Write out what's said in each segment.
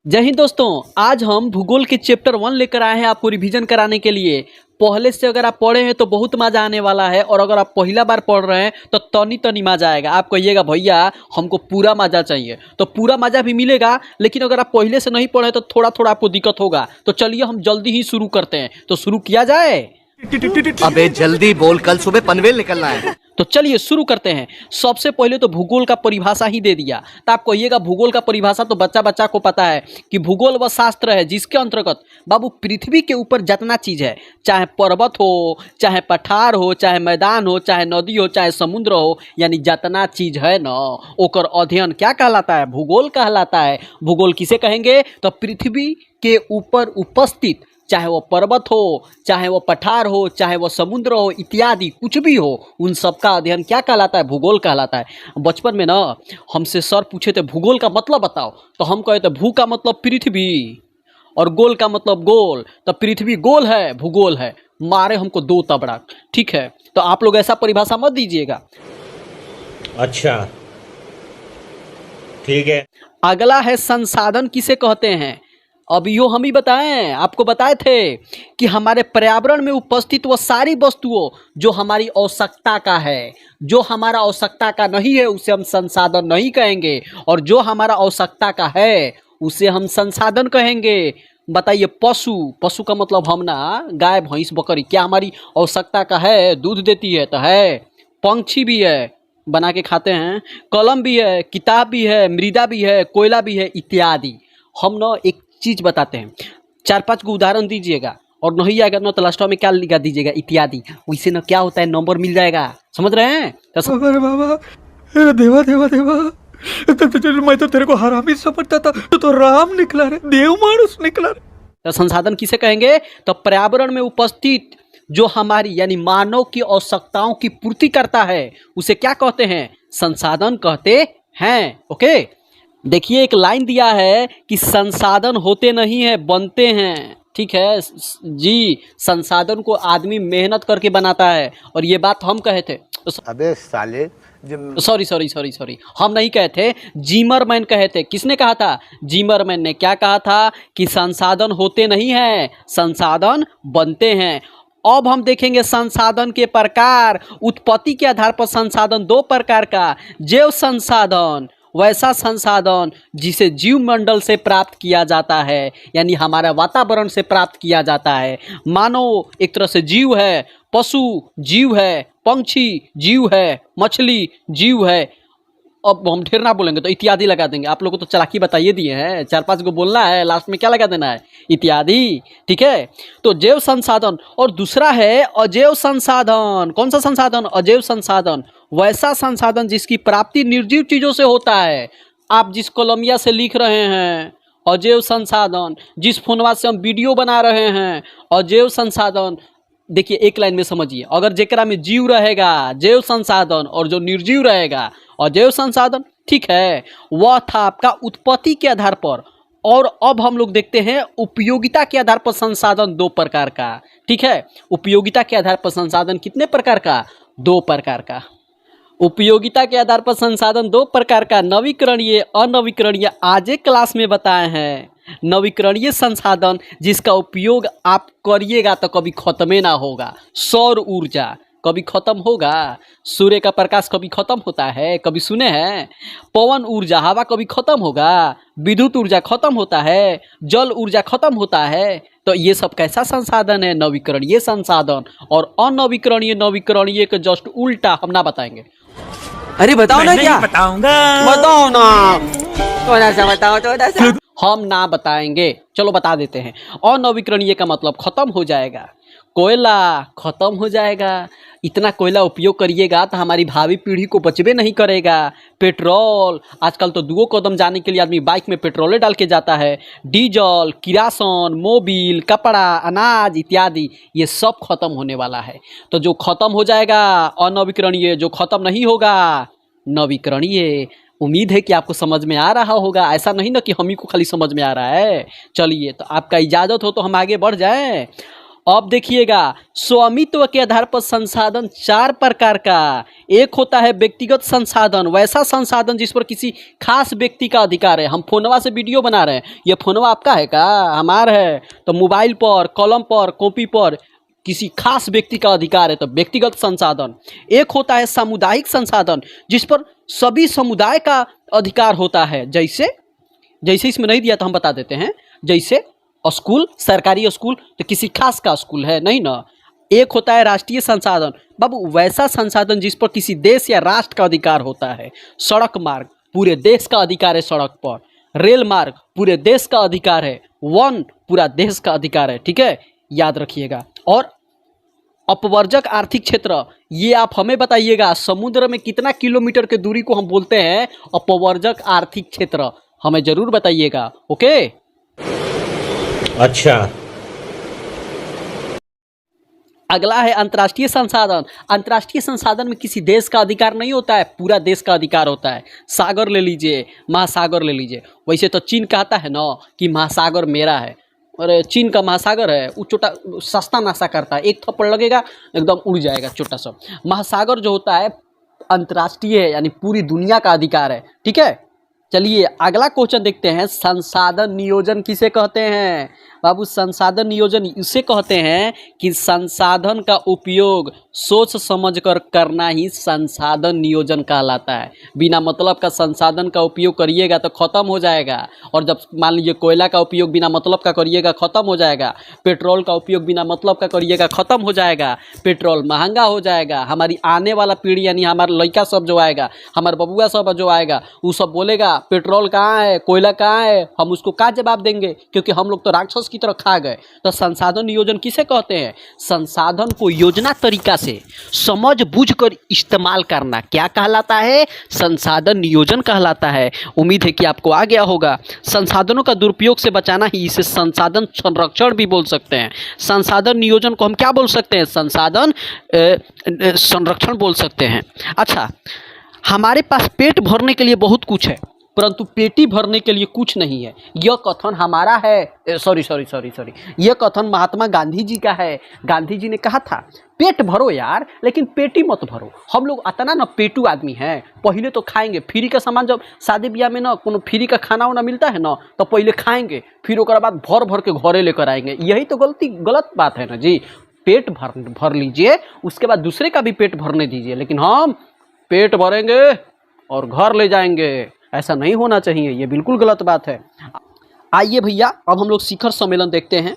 जय हिंद दोस्तों। आज हम भूगोल के चैप्टर 1 लेकर आए हैं आपको रिवीजन कराने के लिए। पहले से अगर आप पढ़े हैं तो बहुत मजा आने वाला है, और अगर आप पहला बार पढ़ रहे हैं तो तनी तनी मजा आएगा। आप कहिएगा भैया हमको पूरा मजा चाहिए, तो पूरा मजा भी मिलेगा। लेकिन अगर आप पहले से नहीं पढ़े तो थोड़ा थोड़ा आपको दिक्कत होगा। तो चलिए हम जल्दी ही शुरू करते हैं। तो शुरू किया जाए। अबे जल्दी बोल, कल सुबह पनवेल निकलना है। तो चलिए शुरू करते हैं। सबसे पहले तो भूगोल का परिभाषा ही दे दिया, तो आप कहिएगा भूगोल का परिभाषा तो बच्चा बच्चा को पता है कि भूगोल वह शास्त्र है जिसके अंतर्गत बाबू पृथ्वी के ऊपर जितना चीज है, चाहे पर्वत हो, चाहे पठार हो, चाहे मैदान हो, चाहे नदी हो, चाहे समुद्र हो, यानी जितना चीज है ना ओकर अध्ययन क्या कहलाता है? भूगोल कहलाता है। भूगोल किसे कहेंगे? तो पृथ्वी के ऊपर उपस्थित, चाहे वो पर्वत हो, चाहे वो पठार हो, चाहे वो समुद्र हो, इत्यादि कुछ भी हो, उन सब का अध्ययन क्या कहलाता है? भूगोल कहलाता है। बचपन में ना हमसे सर पूछे थे भूगोल का मतलब बताओ, तो हम कहे थे भू का मतलब पृथ्वी और गोल का मतलब गोल। तो पृथ्वी गोल है, भूगोल है। मारे हमको दो तबड़ा। ठीक है, तो आप लोग ऐसा परिभाषा मत दीजिएगा। अच्छा ठीक है। अगला है संसाधन किसे कहते हैं? अब यो हम ही बताएं, आपको बताए थे कि हमारे पर्यावरण में उपस्थित वो सारी वस्तुओं जो हमारी आवश्यकता का है, जो हमारा आवश्यकता का नहीं है उसे हम संसाधन नहीं कहेंगे, और जो हमारा आवश्यकता का है उसे हम संसाधन कहेंगे। बताइए, पशु, पशु का मतलब हम ना गाय भैंस बकरी, क्या हमारी आवश्यकता का है? दूध देती है तो है। पंछी भी है, बना के खाते हैं। कलम भी है, किताब भी है, मृदा भी है, कोयला भी है, इत्यादि। हम ना एक चीज बताते हैं, 4-5 को उदाहरण दीजिएगा, और नहीं आएगा ना तो लास्ट में क्या लिखा दीजिएगा? इत्यादि। वैसे ना क्या होता है, नंबर मिल जाएगा। समझ रहे हैं? अरे बाबा, अरे देवा देवा देवा, मैं तो तेरे को हरामी समझता था, तो राम निकला रे, देव मानुस निकला रे। तो संसाधन किसे कहेंगे? तो पर्यावरण में उपस्थित जो हमारी यानी मानव की आवश्यकताओं की पूर्ति करता है उसे क्या कहते हैं? संसाधन कहते हैं। ओके, देखिए एक लाइन दिया है कि संसाधन होते नहीं है, बनते हैं। ठीक है जी, संसाधन को आदमी मेहनत करके बनाता है, और ये बात हम कहे थे। अबे साले, सॉरी, हम नहीं कहे थे, जिमरमैन कहे थे। किसने कहा था? जिमरमैन ने। क्या कहा था? कि संसाधन होते नहीं हैं, संसाधन बनते हैं। अब हम देखेंगे संसाधन के प्रकार। उत्पत्ति के आधार पर संसाधन दो प्रकार का, जैव संसाधन, वैसा संसाधन जिसे जीव मंडल से प्राप्त किया जाता है, यानी हमारा वातावरण से प्राप्त किया जाता है। मानव एक तरह से जीव है, पशु जीव है, पंछी जीव है, मछली जीव है। अब हम ढेर ना बोलेंगे तो इत्यादि लगा देंगे। आप लोगों को तो चालाकी बताइए दिए हैं, 4-5 को बोलना है, लास्ट में क्या लगा देना है? इत्यादि। ठीक है, तो जैव संसाधन, और दूसरा है अजैव संसाधन। कौन सा संसाधन? अजैव संसाधन, वैसा संसाधन जिसकी प्राप्ति निर्जीव चीजों से होता है। आप जिस कलमिया से लिख रहे हैं, अजैव संसाधन। जिस फोनवा से हम वीडियो बना रहे हैं, अजैव संसाधन। देखिए एक लाइन में समझिए, अगर जेकरा में जीव रहेगा जैव संसाधन, और जो निर्जीव रहेगा अजैव संसाधन। ठीक है, वह था आपका उत्पत्ति के आधार पर। और अब हम लोग देखते हैं उपयोगिता के आधार पर संसाधन दो प्रकार का। ठीक है, उपयोगिता के आधार पर संसाधन कितने प्रकार का? 2 प्रकार का। उपयोगिता के आधार पर संसाधन 2 प्रकार का, नवीकरणीय, अनवीकरणीय। आज एक क्लास में बताए हैं। नवीकरणीय संसाधन जिसका उपयोग आप करिएगा तो कभी खत्म ना होगा। सौर ऊर्जा कभी खत्म होगा? सूर्य का प्रकाश कभी खत्म होता है? कभी सुने हैं? पवन ऊर्जा, हवा कभी खत्म होगा? विद्युत ऊर्जा खत्म होता है? जल ऊर्जा खत्म होता है? तो ये सब कैसा संसाधन है? नवीकरणीय संसाधन। और अनवीकरणीय नवीकरणीय के जस्ट उल्टा हम ना बताएंगे। अरे बताओ ना, क्या बताऊंगा? बताओ ना। थोड़ा सा बताओ, थोड़ा सा। हम ना बताएंगे, चलो बता देते हैं। अनवीकरणीय का मतलब खत्म हो जाएगा। कोयला खत्म हो जाएगा। इतना कोयला उपयोग करिएगा तो हमारी भावी पीढ़ी को बचबे नहीं करेगा। पेट्रोल, आजकल तो 2 कदम जाने के लिए आदमी बाइक में पेट्रोल डाल के जाता है। डीजल, किरासन, मोबिल, कपड़ा, अनाज इत्यादि, ये सब खत्म होने वाला है। तो जो खत्म हो जाएगा अनवीकरणीय, जो खत्म नहीं होगा नवीकरणीय। उम्मीद है कि आपको समझ में आ रहा होगा, ऐसा नहीं ना कि हम ही को खाली समझ में आ रहा है। चलिए, तो आपका इजाज़त हो तो हम आगे बढ़ जाएं। अब देखिएगा, स्वामित्व के आधार पर संसाधन चार प्रकार का। एक होता है व्यक्तिगत संसाधन, वैसा संसाधन जिस पर किसी खास व्यक्ति का अधिकार है। हम फोनवा से वीडियो बना रहे हैं, ये फोनवा आपका है का? हमारा है। तो मोबाइल पर, कलम पर, कॉपी पर किसी खास व्यक्ति का अधिकार है, तो व्यक्तिगत संसाधन। एक होता है सामुदायिक संसाधन, जिस पर सभी समुदाय का अधिकार होता है। जैसे इसमें नहीं दिया तो हम बता देते हैं। जैसे स्कूल, सरकारी स्कूल तो किसी खास का स्कूल है नहीं ना। एक होता है राष्ट्रीय संसाधन, बाबू वैसा संसाधन जिस पर किसी देश या राष्ट्र का अधिकार होता है। सड़क मार्ग, पूरे देश का अधिकार है सड़क पर। रेल मार्ग, पूरे देश का अधिकार है। वन, पूरा देश का अधिकार है। ठीक है, याद रखिएगा। और अपवर्जक आर्थिक क्षेत्र, ये आप हमें बताइएगा, समुद्र में कितना किलोमीटर की दूरी को हम बोलते हैं अपवर्जक आर्थिक क्षेत्र, हमें जरूर बताइएगा। ओके, अच्छा। अगला है अंतर्राष्ट्रीय संसाधन। अंतर्राष्ट्रीय संसाधन में किसी देश का अधिकार नहीं होता है, पूरा देश का अधिकार होता है। सागर ले लीजिए, महासागर ले लीजिए। वैसे तो चीन कहता है ना कि महासागर मेरा है, और चीन का महासागर है, वो छोटा सस्ता नाशा करता है, एक थप्पड़ लगेगा एकदम उड़ जाएगा छोटा सा। महासागर जो होता है अंतर्राष्ट्रीय है, यानी पूरी दुनिया का अधिकार है। ठीक है, चलिए अगला क्वेश्चन देखते हैं। संसाधन नियोजन किसे कहते हैं? बाबू संसाधन नियोजन इसे कहते हैं कि संसाधन का उपयोग सोच समझकर करना ही संसाधन नियोजन कहलाता है। बिना मतलब का संसाधन का उपयोग करिएगा तो ख़त्म हो जाएगा। और जब मान लीजिए कोयला का उपयोग बिना मतलब का करिएगा ख़त्म हो जाएगा, पेट्रोल का उपयोग बिना मतलब का करिएगा ख़त्म हो जाएगा, पेट्रोल महंगा हो जाएगा। हमारी आने वाला पीढ़ी यानी हमारा लड़का सब जो आएगा, हमारा बबुआ सब जो आएगा, वो सब बोलेगा पेट्रोल कहाँ है, कोयला कहाँ है, हम उसको क्या जवाब देंगे? क्योंकि हम लोग तो राक्षस की तरह खा गए। तो संसाधन नियोजन किसे कहते हैं? संसाधन को योजना तरीका से समझ बूझ कर इस्तेमाल करना क्या कहलाता है? संसाधन नियोजन कहलाता है। उम्मीद है कि आपको आ गया होगा। संसाधनों का दुरुपयोग से बचाना ही इसे संसाधन संरक्षण भी बोल सकते हैं। संसाधन नियोजन को हम क्या बोल सकते हैं? संसाधन संरक्षण बोल सकते हैं। अच्छा, हमारे पास पेट भरने के लिए बहुत कुछ है, परंतु पेटी भरने के लिए कुछ नहीं है। यह कथन हमारा है, सॉरी, यह कथन महात्मा गांधी जी का है। गांधी जी ने कहा था पेट भरो यार, लेकिन पेटी मत भरो। हम लोग अतना ना पेटू आदमी हैं, पहले तो खाएंगे फ्री का सामान। जब शादी ब्याह में ना कोनो फ्री का खाना वाना मिलता है ना, तो पहले खाएंगे, फिर उसके बाद भर भर के घरे लेकर आएंगे। यही तो गलत बात है ना जी। पेट भर लीजिए, उसके बाद दूसरे का भी पेट भरने दीजिए। लेकिन हम पेट भरेंगे और घर ले जाएंगे, ऐसा नहीं होना चाहिए, ये बिल्कुल गलत बात है। आइए भैया, अब हम लोग शिखर सम्मेलन देखते हैं।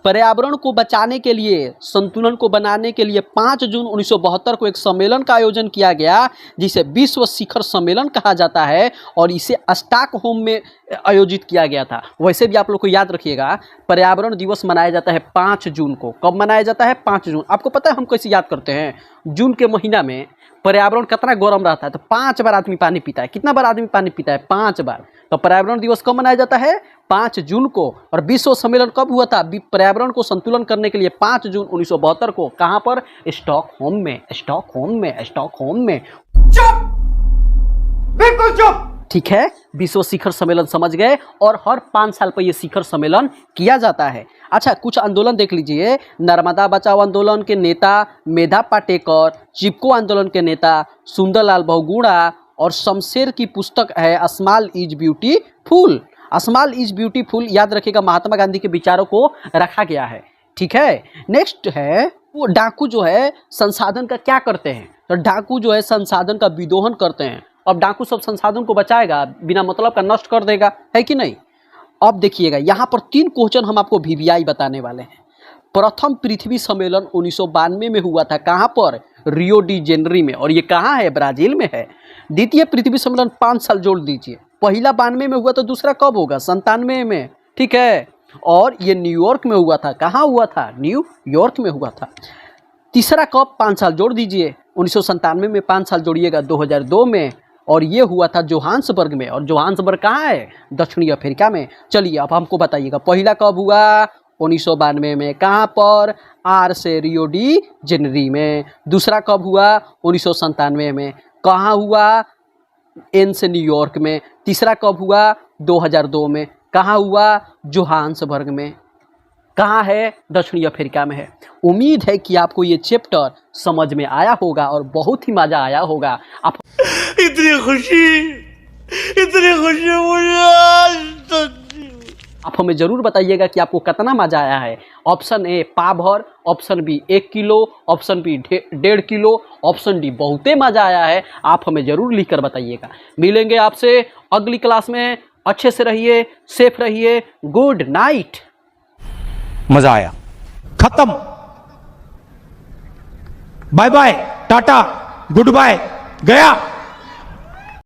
पर्यावरण को बचाने के लिए, संतुलन को बनाने के लिए 5 जून 1972 को एक सम्मेलन का आयोजन किया गया, जिसे विश्व शिखर सम्मेलन कहा जाता है, और इसे स्टॉकहोम में आयोजित किया गया था। वैसे भी आप लोग को याद रखिएगा, पर्यावरण दिवस मनाया जाता है 5 जून को। कब मनाया जाता है? 5 जून। आपको पता है हम कैसे याद करते हैं? जून के महीना में पर्यावरण कितना गर्म रहता है, तो 5 बार आदमी पानी पीता है। कितना बार आदमी पानी पीता है? 5 बार। तो पर्यावरण दिवस कब मनाया जाता है? 5 जून को। और विश्व सम्मेलन कब हुआ था पर्यावरण को संतुलन करने के लिए? 5 जून 1972 को। कहाँ पर? स्टॉकहोम में। चुप, बिल्कुल चुप। ठीक है, विश्व शिखर सम्मेलन समझ गए। और हर 5 साल पर यह शिखर सम्मेलन किया जाता है। अच्छा, कुछ आंदोलन देख लीजिए। नर्मदा बचाओ आंदोलन के नेता मेधा पाटेकर, चिपको आंदोलन के नेता सुंदरलाल बहुगुणा, और शमशेर की पुस्तक है small is beautiful. Small is beautiful, याद रखिएगा, महात्मा गांधी के विचारों को रखा गया है। ठीक है, नेक्स्ट है वो डाकू जो है संसाधन का क्या करते हैं? तो डाकू जो है संसाधन का विदोहन करते हैं। अब डाकू सब संसाधन को बचाएगा, बिना मतलब का नष्ट कर देगा, है कि नहीं? अब देखिएगा, यहाँ पर 3 क्वेश्चन हम आपको VVI बताने वाले हैं। प्रथम पृथ्वी सम्मेलन 1992 में हुआ था। कहाँ पर? रियो डी जेनरी में, और ये कहाँ है? ब्राजील में है। द्वितीय पृथ्वी सम्मेलन 5 साल जोड़ दीजिए। पहला 92 में हुआ, तो दूसरा कब होगा? 97 में। ठीक है, और ये न्यूयॉर्क में हुआ था। कहाँ हुआ था? न्यूयॉर्क में हुआ था। तीसरा कब? 5 साल जोड़ दीजिए। 1997 में 5 साल जोड़िएगा, 2002 में। और ये हुआ था जोहान्सबर्ग में। और जोहान्सबर्ग कहाँ है? दक्षिणी अफ्रीका में। चलिए अब हमको बताइएगा, पहला कब हुआ? 1992 में। कहाँ पर? आर से रियो डी जेनरी में। दूसरा कब हुआ? 1997 में। कहाँ हुआ? एन से न्यूयॉर्क में। तीसरा कब हुआ? 2002 में। कहाँ हुआ? जोहान्सबर्ग में। कहाँ है? दक्षिणी अफ्रीका में है। उम्मीद है कि आपको ये चैप्टर समझ में आया होगा और बहुत ही मज़ा आया होगा। इतनी खुशी मुझे आज तक। आप हमें ज़रूर बताइएगा कि आपको कितना मज़ा आया है। ऑप्शन ए पाव भर, ऑप्शन बी 1 किलो, ऑप्शन बी 1.5 किलो, ऑप्शन डी बहुते मज़ा आया है। आप हमें ज़रूर लिख कर बताइएगा। मिलेंगे आपसे अगली क्लास में। अच्छे से रहिए, सेफ रहिए। Good night. मजा आया। खत्म। Bye bye, tata, goodbye, गया।